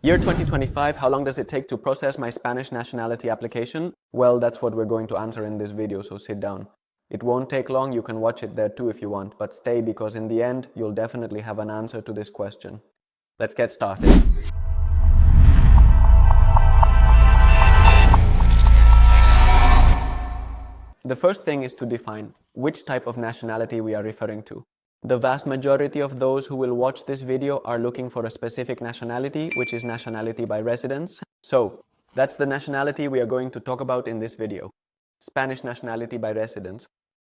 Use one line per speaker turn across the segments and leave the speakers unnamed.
Year 2025, how long does it take to process my Spanish nationality application? Well, that's what we're going to answer in this video, so sit down. It won't take long, you can watch it there too if you want, but stay because in the end, you'll definitely have an answer to this question. Let's get started. The first thing is to define which type of nationality we are referring to. The vast majority of those who will watch this video are looking for a specific nationality, which is nationality by residence. So, that's the nationality we are going to talk about in this video. Spanish nationality by residence.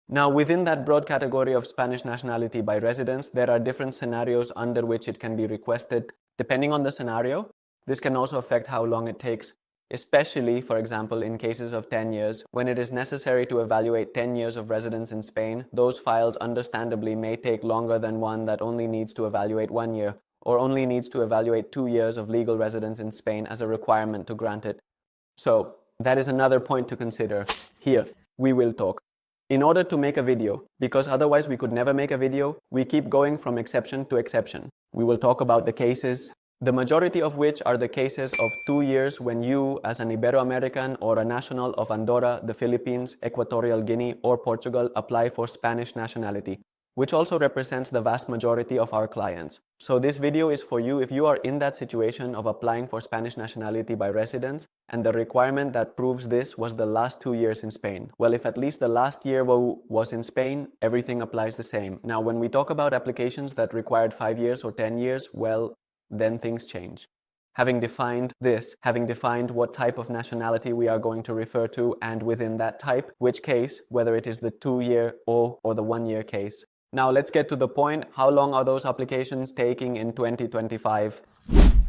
Now, within that broad category of Spanish nationality by residence, there are different scenarios under which it can be requested. Depending on the scenario, this can also affect how long it takes, especially, for example, in cases of 10 years. When it is necessary to evaluate 10 years of residence in Spain, those files understandably may take longer than one that only needs to evaluate 1 year, or only needs to evaluate 2 years of legal residence in Spain as a requirement to grant it. So, that is another point to consider. Here, we will talk. In order to make a video, because otherwise we could never make a video, we keep going from exception to exception. We will talk about the cases, the majority of which are the cases of 2 years when you, as an Ibero-American or a national of Andorra, the Philippines, Equatorial Guinea, or Portugal, apply for Spanish nationality, which also represents the vast majority of our clients. So this video is for you if you are in that situation of applying for Spanish nationality by residence, and the requirement that proves this was the last 2 years in Spain. Well, if at least the last year was in Spain, everything applies the same. Now, when we talk about applications that required 5 years or 10 years, well, then things change. Having defined this, having defined what type of nationality we are going to refer to, and within that type, which case, whether it is the 2-year or the 1-year case. Now let's get to the point. How long are those applications taking in 2025?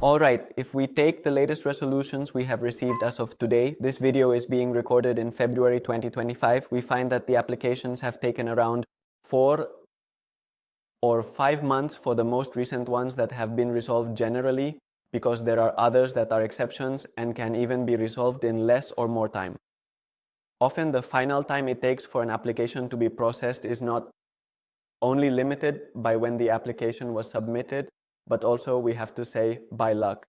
Alright, if we take the latest resolutions we have received as of today, this video is being recorded in February 2025, we find that the applications have taken around 4 or 5 months for the most recent ones that have been resolved generally, because there are others that are exceptions and can even be resolved in less or more time. Often the final time it takes for an application to be processed is not only limited by when the application was submitted, but also, we have to say, by luck.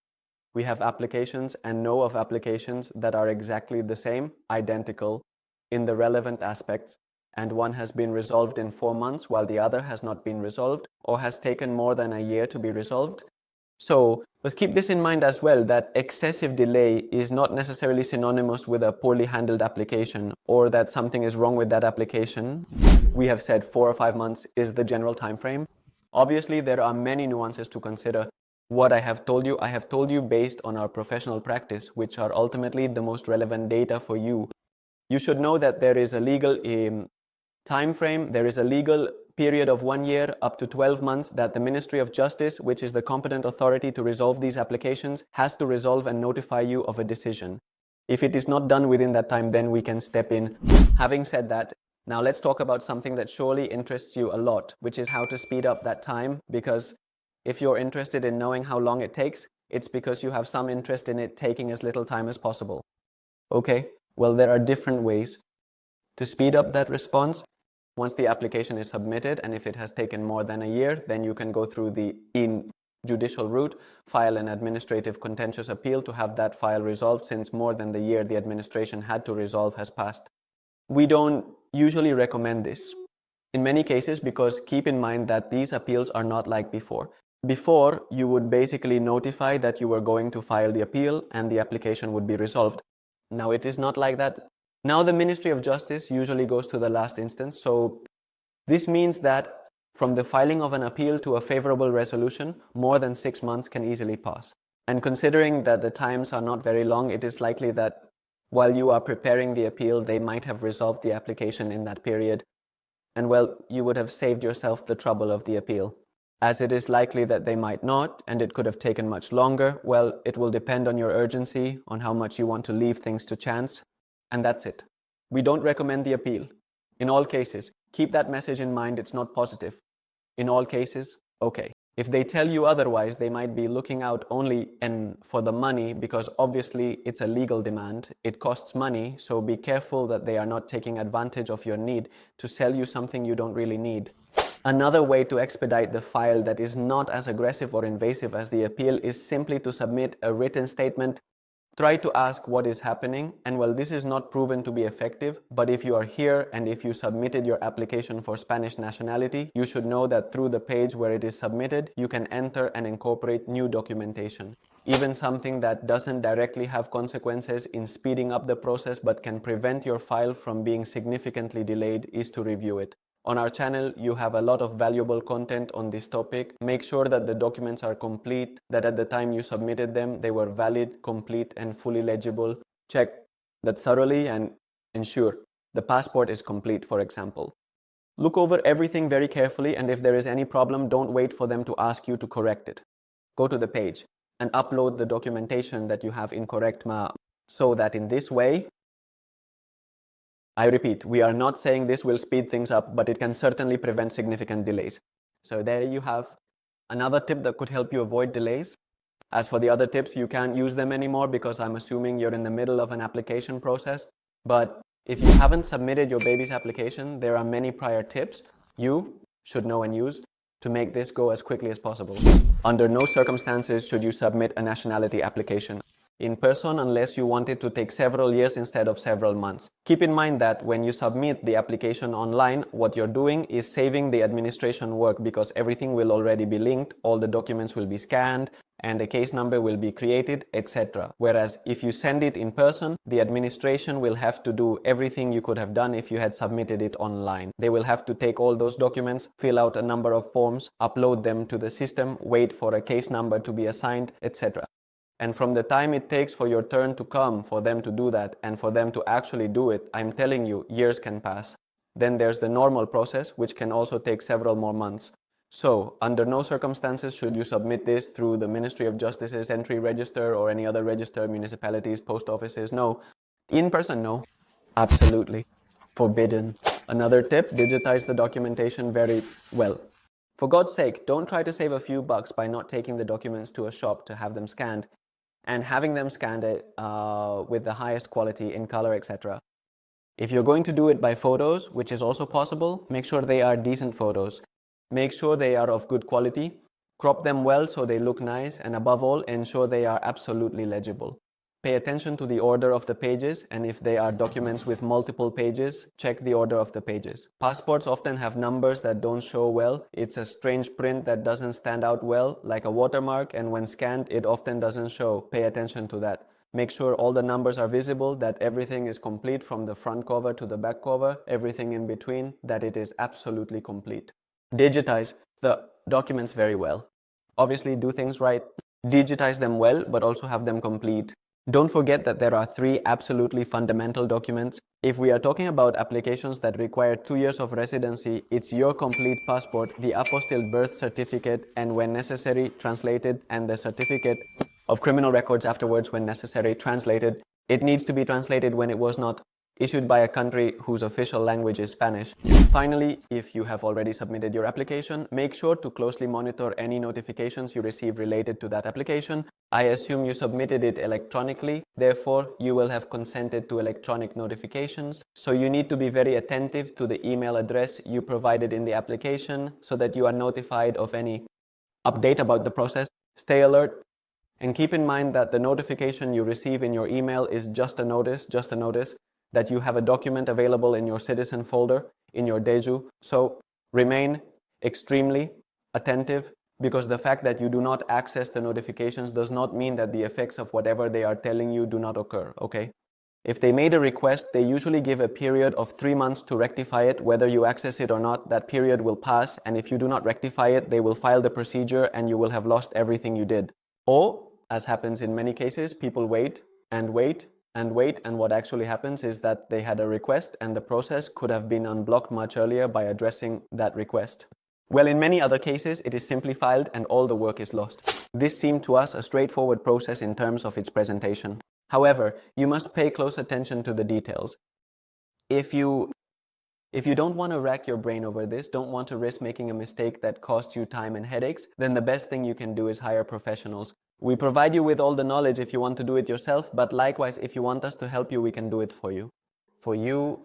We have applications and know of applications that are exactly the same, identical, in the relevant aspects, and one has been resolved in 4 months while the other has not been resolved or has taken more than a year to be resolved. So let's keep this in mind as well, that excessive delay is not necessarily synonymous with a poorly handled application or that something is wrong with that application. We have said 4 or 5 months is the general time frame. Obviously, there are many nuances to consider. What I have told you based on our professional practice, which are ultimately the most relevant data for you. You should know that there is a legal time frame, there is a legal period of 1 year up to 12 months that the Ministry of Justice, which is the competent authority to resolve these applications, has to resolve and notify you of a decision. If it is not done within that time, then we can step in. Having said that, now let's talk about something that surely interests you a lot, which is how to speed up that time, because if you're interested in knowing how long it takes, it's because you have some interest in it taking as little time as possible. Okay, well, there are different ways to speed up that response. Once the application is submitted, and if it has taken more than a year, then you can go through the judicial route, file an administrative contentious appeal to have that file resolved, since more than the year the administration had to resolve has passed. We don't usually recommend this in many cases, because keep in mind that these appeals are not like before. Before, you would basically notify that you were going to file the appeal and the application would be resolved. Now it is not like that. Now the Ministry of Justice usually goes to the last instance, so this means that from the filing of an appeal to a favorable resolution, more than 6 months can easily pass. And considering that the times are not very long, it is likely that while you are preparing the appeal, they might have resolved the application in that period. And well, you would have saved yourself the trouble of the appeal. As it is likely that they might not, and it could have taken much longer, well, it will depend on your urgency, on how much you want to leave things to chance. And that's it. We don't recommend the appeal. In all cases, keep that message in mind, it's not positive. In all cases, okay. If they tell you otherwise, they might be looking out only for the money, because obviously it's a legal demand. It costs money, so be careful that they are not taking advantage of your need to sell you something you don't really need. Another way to expedite the file that is not as aggressive or invasive as the appeal is simply to submit a written statement. Try to ask what is happening, and well, this is not proven to be effective, but if you are here and if you submitted your application for Spanish nationality, you should know that through the page where it is submitted, you can enter and incorporate new documentation. Even something that doesn't directly have consequences in speeding up the process but can prevent your file from being significantly delayed is to review it. On our channel, you have a lot of valuable content on this topic. Make sure that the documents are complete, that at the time you submitted them, they were valid, complete, and fully legible. Check that thoroughly and ensure the passport is complete, for example. Look over everything very carefully, and if there is any problem, don't wait for them to ask you to correct it. Go to the page and upload the documentation that you have incorrect, so that in this way, I repeat, we are not saying this will speed things up, but it can certainly prevent significant delays. So there you have another tip that could help you avoid delays. As for the other tips, you can't use them anymore because I'm assuming you're in the middle of an application process. But if you haven't submitted your baby's application, there are many prior tips you should know and use to make this go as quickly as possible. Under no circumstances should you submit a nationality application in person unless you want it to take several years instead of several months. Keep in mind that when you submit the application online, what you're doing is saving the administration work because everything will already be linked, all the documents will be scanned, and a case number will be created, etc. Whereas if you send it in person, the administration will have to do everything you could have done if you had submitted it online. They will have to take all those documents, fill out a number of forms, upload them to the system, wait for a case number to be assigned, etc. And from the time it takes for your turn to come for them to do that and for them to actually do it, I'm telling you, years can pass. Then there's the normal process, which can also take several more months. So, under no circumstances should you submit this through the Ministry of Justice's entry register or any other register, municipalities, post offices. No. In person, no. Absolutely. Forbidden. Another tip, digitize the documentation very well. For God's sake, don't try to save a few bucks by not taking the documents to a shop to have them scanned and having them scanned with the highest quality in color, etc. If you're going to do it by photos, which is also possible, make sure they are decent photos. Make sure they are of good quality, crop them well so they look nice, and above all, ensure they are absolutely legible. Pay attention to the order of the pages, and if they are documents with multiple pages, check the order of the pages. Passports often have numbers that don't show well. It's a strange print that doesn't stand out well, like a watermark, and when scanned, it often doesn't show. Pay attention to that. Make sure all the numbers are visible, that everything is complete from the front cover to the back cover, everything in between, that it is absolutely complete. Digitize the documents very well. Obviously, do things right. Digitize them well, but also have them complete. Don't forget that there are 3 absolutely fundamental documents. If we are talking about applications that require 2 years of residency, it's your complete passport, the apostille birth certificate, and when necessary, translated, and the certificate of criminal records afterwards when necessary, translated. It needs to be translated when it was not issued by a country whose official language is Spanish. Finally, if you have already submitted your application, make sure to closely monitor any notifications you receive related to that application. I assume you submitted it electronically, therefore you will have consented to electronic notifications. So you need to be very attentive to the email address you provided in the application so that you are notified of any update about the process. Stay alert. And keep in mind that the notification you receive in your email is just a notice that you have a document available in your citizen folder, in your Deju. So remain extremely attentive, because the fact that you do not access the notifications does not mean that the effects of whatever they are telling you do not occur, okay? If they made a request, they usually give a period of 3 months to rectify it. Whether you access it or not, that period will pass, and if you do not rectify it, they will file the procedure and you will have lost everything you did. Or, as happens in many cases, people wait and wait and wait, and what actually happens is that they had a request and the process could have been unblocked much earlier by addressing that request. Well, in many other cases, it is simply filed and all the work is lost. This seemed to us a straightforward process in terms of its presentation. However, you must pay close attention to the details. If you don't want to rack your brain over this, don't want to risk making a mistake that costs you time and headaches, then the best thing you can do is hire professionals. We provide you with all the knowledge if you want to do it yourself, but likewise, if you want us to help you, we can do it for you. For you,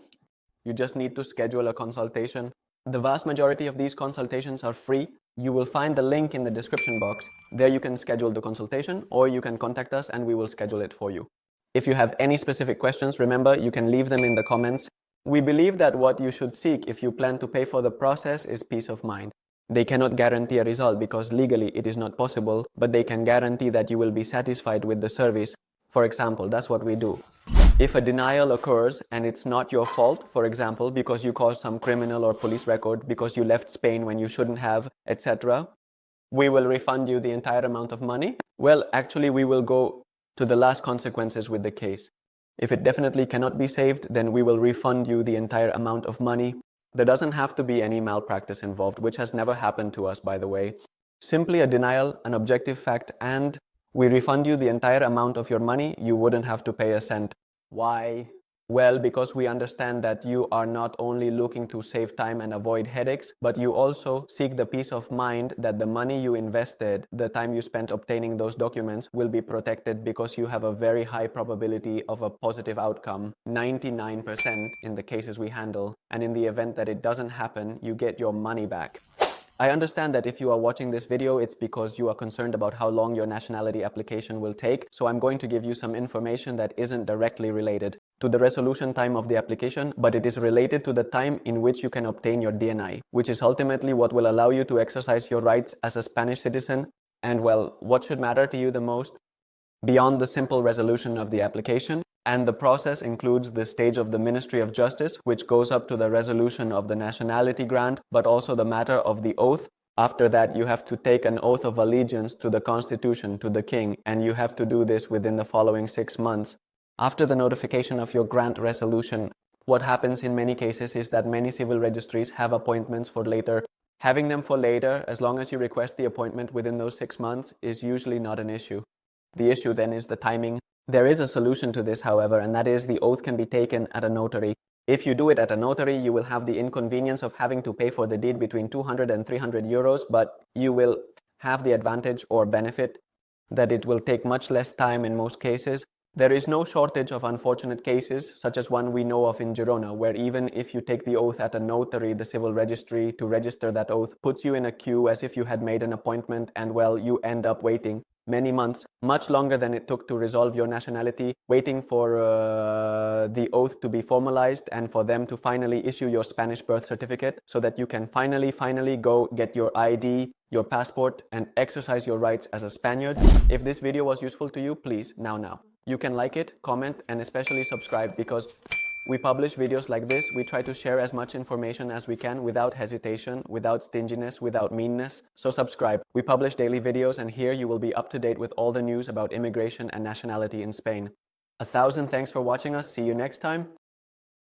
you just need to schedule a consultation. The vast majority of these consultations are free. You will find the link in the description box. There you can schedule the consultation, or you can contact us and we will schedule it for you. If you have any specific questions, remember, you can leave them in the comments. We believe that what you should seek if you plan to pay for the process is peace of mind. They cannot guarantee a result because legally it is not possible, but they can guarantee that you will be satisfied with the service. For example, that's what we do. If a denial occurs and it's not your fault, for example, because you caused some criminal or police record, because you left Spain when you shouldn't have, etc., we will refund you the entire amount of money. Well, actually, we will go to the last consequences with the case. If it definitely cannot be saved, then we will refund you the entire amount of money. There doesn't have to be any malpractice involved, which has never happened to us, by the way. Simply a denial, an objective fact, and we refund you the entire amount of your money. You wouldn't have to pay a cent. Why? Well, because we understand that you are not only looking to save time and avoid headaches, but you also seek the peace of mind that the money you invested, the time you spent obtaining those documents, will be protected because you have a very high probability of a positive outcome, 99% in the cases we handle. And in the event that it doesn't happen, you get your money back. I understand that if you are watching this video, it's because you are concerned about how long your nationality application will take. So I'm going to give you some information that isn't directly related to the resolution time of the application, but it is related to the time in which you can obtain your DNI, which is ultimately what will allow you to exercise your rights as a Spanish citizen. And well, what should matter to you the most? Beyond the simple resolution of the application, and the process includes the stage of the Ministry of Justice, which goes up to the resolution of the nationality grant, but also the matter of the oath. After that, you have to take an oath of allegiance to the Constitution, to the King, and you have to do this within the following 6 months. After the notification of your grant resolution, what happens in many cases is that many civil registries have appointments for later. Having them for later, as long as you request the appointment within those 6 months, is usually not an issue. The issue then is the timing. There is a solution to this, however, and that is the oath can be taken at a notary. If you do it at a notary, you will have the inconvenience of having to pay for the deed between 200 and 300 euros, but you will have the advantage or benefit that it will take much less time in most cases. There is no shortage of unfortunate cases, such as one we know of in Girona, where even if you take the oath at a notary, the civil registry to register that oath puts you in a queue as if you had made an appointment, and well, you end up waiting many months, much longer than it took to resolve your nationality, waiting for the oath to be formalized and for them to finally issue your Spanish birth certificate so that you can finally go get your ID, your passport, and exercise your rights as a Spaniard. If this video was useful to you, please, now. You can like it, comment, and especially subscribe because we publish videos like this. We try to share as much information as we can without hesitation, without stinginess, without meanness. So subscribe. We publish daily videos and here you will be up to date with all the news about immigration and nationality in Spain. 1,000 thanks for watching us. See you next time.